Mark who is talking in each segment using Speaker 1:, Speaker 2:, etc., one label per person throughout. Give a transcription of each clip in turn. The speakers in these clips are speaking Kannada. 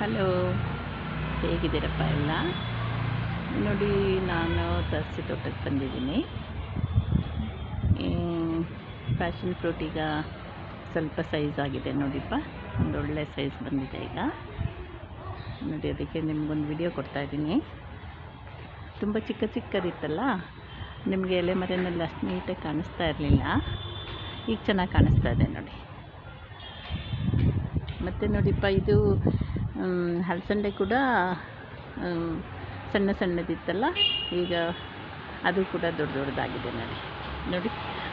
Speaker 1: ಹಲೋ, ಹೇಗಿದ್ದೀರಪ್ಪ ಎಲ್ಲ? ನೋಡಿ, ನಾನು ತರ್ಸಿ ತೋಟಕ್ಕೆ ಬಂದಿದ್ದೀನಿ. ಪ್ಯಾಷನ್ ಫ್ರೂಟ್ ಈಗ ಸ್ವಲ್ಪ ಸೈಜ್ ಆಗಿದೆ ನೋಡಿಪ್ಪ, ಒಂದೊಳ್ಳೆ ಸೈಜ್ ಬಂದಿದೆ ಈಗ ನೋಡಿ. ಅದಕ್ಕೆ ನಿಮಗೊಂದು ವಿಡಿಯೋ ಕೊಡ್ತಾಯಿದ್ದೀನಿ. ತುಂಬ ಚಿಕ್ಕದಿತ್ತಲ್ಲ, ನಿಮಗೆ ಎಲೆ ಮರೆಯಲ್ಲಿ ಅಷ್ಟು ನೀಟಾಗಿ ಕಾಣಿಸ್ತಾ ಇರಲಿಲ್ಲ. ಈಗ ಚೆನ್ನಾಗಿ ಕಾಣಿಸ್ತಾ ಇದೆ ನೋಡಿ. ಮತ್ತು ನೋಡಿಪ್ಪ, ಇದು ಹಲಸಂಡೆ ಕೂಡ ಸಣ್ಣದಿತ್ತಲ್ಲ, ಈಗ ಅದು ಕೂಡ ದೊಡ್ಡದಾಗಿದೆ ನೋಡಿ.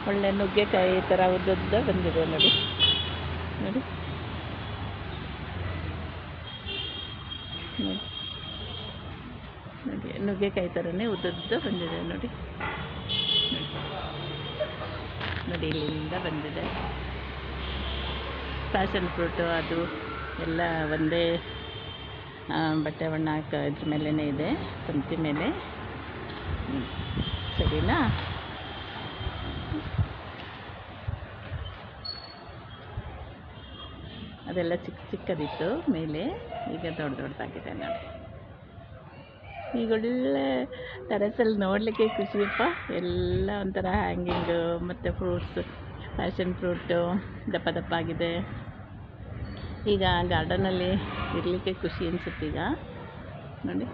Speaker 1: ಒಳ್ಳೆ ನುಗ್ಗೆಕಾಯಿ ಥರ ಉದ್ದುದ್ದ ಬಂದಿದೆ ನೋಡಿ. ನುಗ್ಗೆಕಾಯಿ ಥರನೇ ಉದ್ದುದ್ದ ಬಂದಿದೆ ನೋಡಿ. ಇಲ್ಲಿಂದ ಬಂದಿದೆ. ಪ್ಯಾಷನ್ ಫ್ರೂಟು ಅದು ಎಲ್ಲ ಒಂದೇ ಬಟ್ಟೆ ಬಣ್ಣ ಇದ್ರ ಮೇಲೇ ಇದೆ, ತಂತಿ ಮೇಲೆ. ಸರಿನಾ? ಅದೆಲ್ಲ ಚಿಕ್ಕದಿತ್ತು ಮೇಲೆ, ಈಗ ದೊಡ್ಡದಾಗಿದೆ ನೋಡಿ. ಈಗ ಒಳ್ಳೆ ಟೆರೆಸಲ್ಲಿ ನೋಡಲಿಕ್ಕೆ ಖುಷಿಯಪ್ಪ. ಎಲ್ಲ ಒಂಥರ ಹ್ಯಾಂಗಿಂಗು ಮತ್ತು ಫ್ರೂಟ್ಸ್, ಪ್ಯಾಷನ್ ಫ್ರೂಟು ದಪ್ಪ ಆಗಿದೆ. ಈಗ ಗಾರ್ಡನಲ್ಲಿ ಇರಲಿಕ್ಕೆ ಖುಷಿ ಅನಿಸುತ್ತೆ ಈಗ ನೋಡಿ.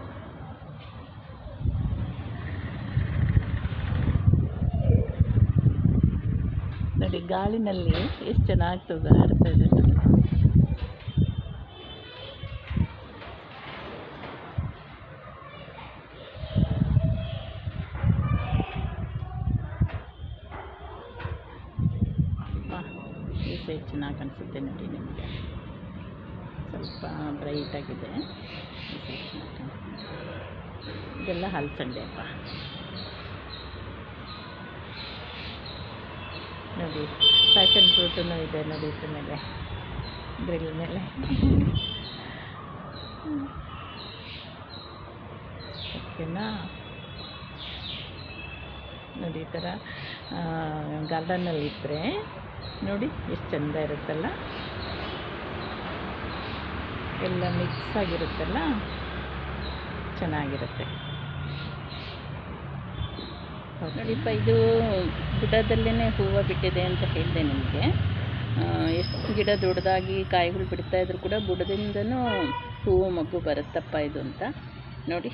Speaker 1: ಗಾಳಿನಲ್ಲಿ ಎಷ್ಟು ಚೆನ್ನಾಗಿ ತೂಗಾಡ್ತಾ ಇದೆ ನೋಡಿ. ಈ ಸೈಡ್ ಚೆನ್ನಾಗಿ ಕಾಣಿಸುತ್ತೆ ನೋಡಿ. ನಿಮಗೆ ಸ್ವಲ್ಪ ಬ್ರೈಟ್ ಆಗಿದೆ. ಈ ಸೈಡ್ ಚೆನ್ನಾಗಿ ಕಾಣಿಸುತ್ತೆ. ಇದೆಲ್ಲ ಹಲಸಂಡೆ ಅಪ್ಪ ನೋಡಿ. ಪ್ಯಾಷನ್ ಫ್ರೂಟೂ ಇದೆ ನೋಡಿ, ಇದ್ರ ಮೇಲೆ, ಗ್ರಿಲ್ ಮೇಲೆ. ಓಕೆನಾ? ನೋಡಿ, ಈ ಥರ ಗಾರ್ಡನಲ್ಲಿ ಇದ್ದರೆ ನೋಡಿ ಎಷ್ಟು ಚೆಂದ ಇರುತ್ತಲ್ಲ, ಎಲ್ಲ ಮಿಕ್ಸ್ ಆಗಿರುತ್ತಲ್ಲ, ಚೆನ್ನಾಗಿರುತ್ತೆ ನೋಡಿಪ್ಪ. ಇದು ಬುಡದಲ್ಲೇ ಹೂವು ಬಿಟ್ಟಿದೆ ಅಂತ ಹೇಳಿದೆ ನಿಮಗೆ. ಎಷ್ಟು ಗಿಡ ದೊಡ್ಡದಾಗಿ ಕಾಯಿಗಳು ಬಿಡ್ತಾಯಿದ್ರು ಕೂಡ ಬುಡದಿಂದನೂ ಹೂವು ಮಗು ಬರುತ್ತಪ್ಪ ಇದು ಅಂತ ನೋಡಿ.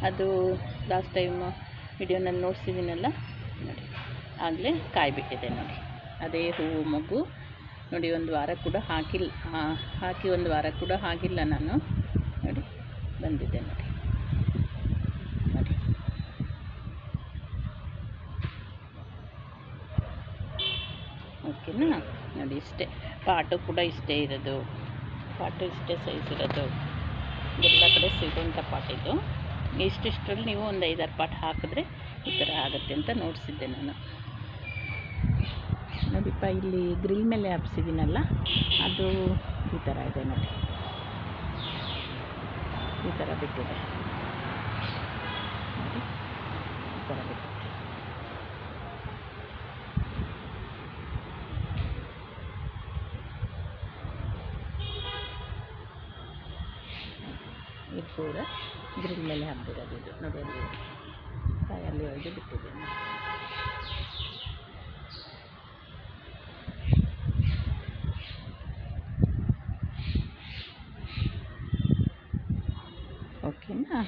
Speaker 1: ಅದು ಲಾಸ್ಟ್ ಟೈಮ್ ವಿಡಿಯೋನಲ್ಲಿ ನೋಡ್ಸಿದ್ದೀನಲ್ಲ ನೋಡಿ, ಆಗಲೇ ಕಾಯಿ ಬಿಟ್ಟಿದೆ ನೋಡಿ. ಅದೇ ಹೂವು ಮಗು ನೋಡಿ. ಒಂದು ವಾರ ಕೂಡ ಹಾಕಿ ಒಂದು ವಾರ ಕೂಡ ಆಗಿಲ್ಲ ನಾನು ನೋಡಿ, ಬಂದಿದೆ ನೋಡಿ. ಓಕೆನಾ? ನೋಡಿ, ಇಷ್ಟೇ ಪಾಟು ಕೂಡ ಇಷ್ಟೇ ಇರೋದು. ಪಾಟು ಇಷ್ಟೇ ಸೈಜ್ ಇರೋದು. ಎಲ್ಲ ಕಡೆ ಸಿಗೋಂಥ ಪಾಟ್ ಇದು. ಇಷ್ಟಿಷ್ಟರಲ್ಲಿ ನೀವು ಒಂದು 5-6 ಪಾಟ್ ಹಾಕಿದ್ರೆ ಈ ಥರ ಆಗುತ್ತೆ ಅಂತ ನೋಡಿಸಿದ್ದೆ ನಾನು ನೋಡಿಪ್ಪ. ಇಲ್ಲಿ ಗ್ರಿಲ್ ಮೇಲೆ ಹಬ್ಸಿದ್ದೀನಲ್ಲ, ಅದು ಈ ಥರ ಇದೆ ನೋಡಿ. ಈ ಥರ ಬಿಟ್ಟಿದೆ ನೋಡಿ. ಈ ಥರ ಬಿಟ್ಟಿದೆ. ಇದು ಪೂರ ಗ್ರಿಲ್ ಮೇಲೆ ಹಬ್ಬಿರೋದು ಇದು ನೋಡಿ. ಅಲ್ಲಿ ಕಾಯಲ್ಲಿ ಒಳಗೆ ಬಿಟ್ಟಿದೆ. ಓಕೆನಾ?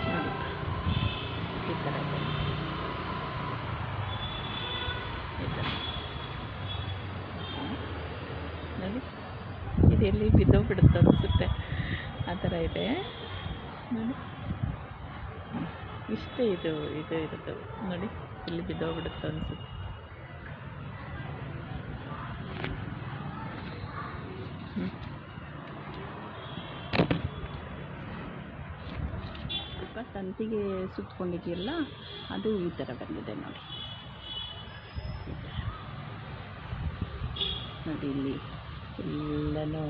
Speaker 1: ನೋಡಿ ಈ ಥರ ಇದೆ ನೋಡಿ. ಇದೆಲ್ಲಿ ಬಿದ್ದೋಗ್ಬಿಡುತ್ತೆ ಅನಿಸುತ್ತೆ, ಆ ಥರ ಇದೆ ನೋಡಿ. ಇಷ್ಟೇ ಇದು ಇರೋದು ನೋಡಿ. ಇಲ್ಲಿ ಬಿದ್ದೋಗ್ಬಿಡುತ್ತೆ ಅನಿಸುತ್ತೆ. ಸ್ವಲ್ಪ ತಂತಿಗೆ ಸುತ್ತಕೊಂಡಿದೆಯಲ್ಲ, ಅದು ಈ ಥರ ಬಂದಿದೆ ನೋಡಿ. ಇಲ್ಲಿ ಎಲ್ಲನೂ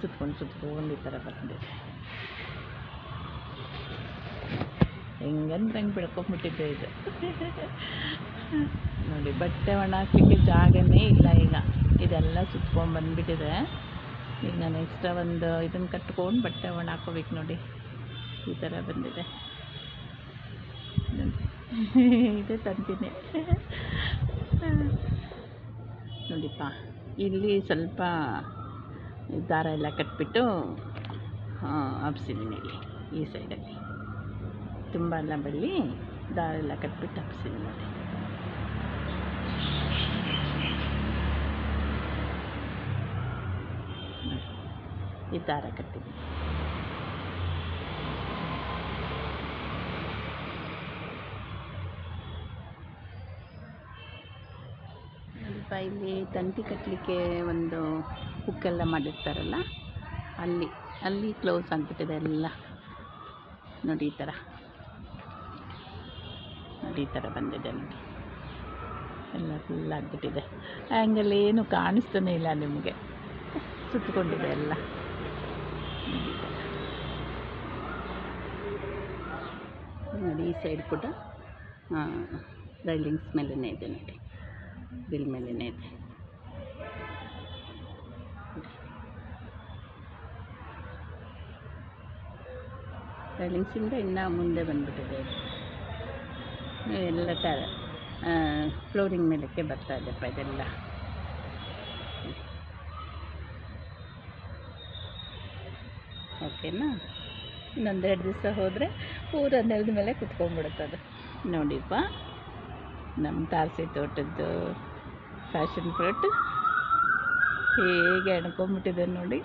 Speaker 1: ಸುತ್ಕೊಂಡು ಈ ಥರ ಬಂದಿದೆ. ಹೆಂಗಂದ್ರೆ ಹಂಗೆ ಬೆಳ್ಕೊಂಬಿಟ್ಟಿದ್ದೆ ಇದು ನೋಡಿ ಬಟ್ಟೆ ಒಣ ಹಾಕಲಿಕ್ಕೆ ಜಾಗನೇ ಇಲ್ಲ ಈಗ, ಇದೆಲ್ಲ ಸುತ್ಕೊಂಡ್ಬಂದ್ಬಿಟ್ಟಿದೆ. ಈಗ ನಾನು ಎಕ್ಸ್ಟ್ರಾ ಒಂದು ಇದನ್ನು ಕಟ್ಕೊಂಡು ಬಟ್ಟೆ ಒಣ ಹಾಕೋಬೇಕು. ನೋಡಿ ಈ ಥರ ಬಂದಿದೆ. ಇದೆ ತಂತಿನೇ. ನೋಡಿಪ್ಪ, ಇಲ್ಲಿ ಸ್ವಲ್ಪ ದಾರ ಎಲ್ಲ ಕಟ್ಬಿಟ್ಟು ಹಬ್ಸಿದ್ದೀನಿ. ಇಲ್ಲಿ ಈ ಸೈಡಲ್ಲಿ ತುಂಬ ಎಲ್ಲ ಬಳ್ಳಿ ದಾರ ಎಲ್ಲ ಕಟ್ಬಿಟ್ಟು ಹಬ್ಸಿದ್ದೀನಿ ನೋಡಿ. ಈ ದಾರ ಕಟ್ಟಿದ್ದೀನಿ. ಸ್ವಲ್ಪ ಇಲ್ಲಿ ತಂತಿ ಕಟ್ಟಲಿಕ್ಕೆ ಒಂದು ಹುಕ್ಕೆಲ್ಲ ಮಾಡಿರ್ತಾರಲ್ಲ, ಅಲ್ಲಿ ಕ್ಲೋಸ್ ಆಗಿಬಿಟ್ಟಿದೆ ಎಲ್ಲ. ನೋಡಿ ಈ ಥರ, ನೋಡಿ ಈ ಥರ ಬಂದಿದೆ ನೋಡಿ, ಎಲ್ಲ ಫುಲ್ ಆಗಿಬಿಟ್ಟಿದೆ. ಆ್ಯಂಗಲ್ ಏನು ಕಾಣಿಸ್ತಾನೆ ಇಲ್ಲ ನಿಮಗೆ, ಸುತ್ತಕೊಂಡಿದೆ ಎಲ್ಲ. ನೋಡಿ ಈ ಸೈಡ್ ಕೂಡ ರೈಲಿಂಗ್ಸ್ ಮೇಲೇ ಇದೆ ನೋಡಿ, ಬಿಲ್ ಮೇಲೇ ಇದೆ. ರೈಲಿಂಗ್ಸಿಂದ ಇನ್ನೂ ಮುಂದೆ ಬಂದುಬಿಟ್ಟಿದೆ. ಎಲ್ಲ ಫ್ಲೋರಿಂಗ್ ಮೇಲಕ್ಕೆ ಬರ್ತಾ ಇದೆಪ್ಪ ಇದೆಲ್ಲ. ಓಕೆನಾ? ಇನ್ನೊಂದೆರಡು ದಿವಸ ಹೋದರೆ ಪೂರ ನೆಲದ ಮೇಲೆ ಕುತ್ಕೊಂಡ್ಬಿಡುತ್ತದು. ನೋಡಿಪ್ಪ, ನಮ್ಮ ತಾರಸಿ ತೋಟದ್ದು ಫ್ಯಾಷನ್ ಫ್ರೂಟ್ ಹೇಗೆ ಎಣ್ಕೊಂಬಿಟ್ಟಿದೆ ನೋಡಿ.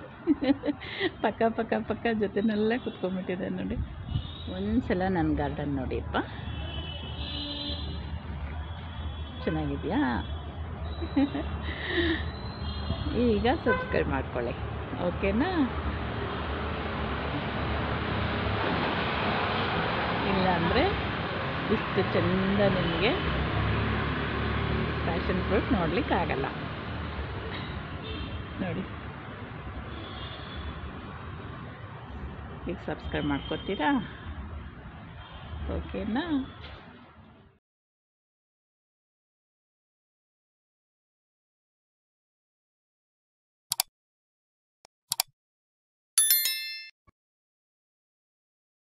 Speaker 1: ಪಕ್ಕ ಜೊತೆನೆಲ್ಲ ಕುತ್ಕೊಂಡ್ಬಿಟ್ಟಿದೆ ನೋಡಿ. ಒಂದು ಸಲ ನನ್ನ ಗಾರ್ಡನ್ ನೋಡಿಪ್ಪ, ಚೆನ್ನಾಗಿದೆಯಾ? ಈಗ ಸಬ್ಸ್ಕ್ರೈಬ್ ಮಾಡ್ಕೊಳ್ಳಿ, ಓಕೆನಾ? ಇಲ್ಲಾಂದರೆ ಇಷ್ಟು ಚೆಂದ ನಿಮಗೆ ಫ್ಯಾಷನ್ ಫ್ರೂಟ್ ನೋಡಲಿಕ್ಕಾಗಲ್ಲ. ನೋಡಿ, ಈಗ ಸಬ್ಸ್ಕ್ರೈಬ್ ಮಾಡ್ಕೊತೀರಾ? ಓಕೆನಾ?